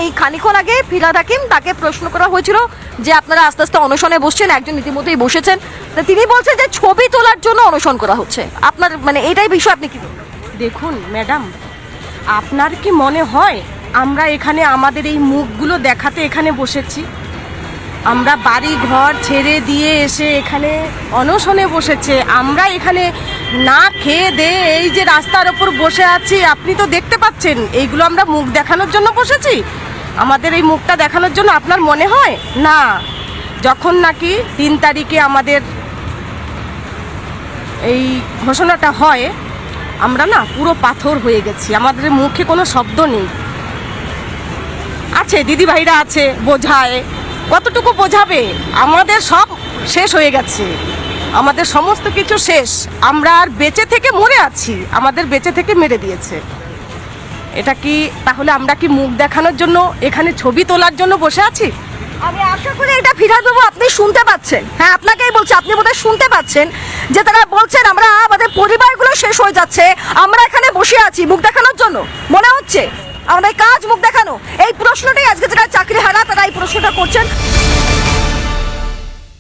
এই খানিকক্ষণ আগে ফিরহাদ হাকিম, তাকে প্রশ্ন করা হয়েছিল যে আপনারা আস্তে আস্তে অনশনে বসছেন, একজন ইতিমধ্যেই বসেছেন, তা তিনি বলছেন যে ছবি তোলার জন্য অনশন করা হচ্ছে। আপনার মানে এটাই বিষয়, আপনি কি বলবেন? দেখুন ম্যাডাম, আপনার কি মনে হয় আমরা এখানে আমাদের এই মুখগুলো দেখাতে এখানে বসেছি? আমরা বাড়ি ঘর ছেড়ে দিয়ে এসে এখানে অনশনে বসেছে, আমরা এখানে না খেয়ে দিয়ে এই যে রাস্তার ওপর বসে আছি, আপনি তো দেখতে পাচ্ছেন, এইগুলো আমরা মুখ দেখানোর জন্য বসেছি? আমাদের এই মুখটা দেখানোর জন্য আপনার মনে হয় না? যখন নাকি 3 তারিখে আমাদের এই ঘোষণাটা হয়, আমরা না পুরো পাথর হয়ে গেছি, আমাদের মুখে কোনো শব্দ নেই। আছে দিদি ভাইরা আছে, বোঝায়, কতটুকু বোঝাবে? আমাদের সব শেষ হয়ে গেছে, আমাদের সমস্ত কিছু শেষ, আমরা আর বেঁচে থেকে মরে আছি, আমাদের বেঁচে থেকে মেরে দিয়েছে। এটা কি তাহলে আমরা কি মুখ দেখানোর জন্য এখানে ছবি তোলার জন্য বসে আছি? আমি আশা করি এটা ফিরহাদ বাবু আপনি শুনতে পাচ্ছেন। হ্যাঁ, আপনাকেই বলছি, আপনি বোধহয় শুনতে পাচ্ছেন যে তারা বলছেন আমরা আমাদের পরিবারগুলো শেষ হয়ে যাচ্ছে, আমরা এখানে বসে আছি মুখ দেখানোর জন্য। মনে হচ্ছে আমাদের কাজ মুখ দেখানো। এই প্রশ্নটাই আজকে যারা চাকরি হারা তারা এই প্রশ্নটা করছেন।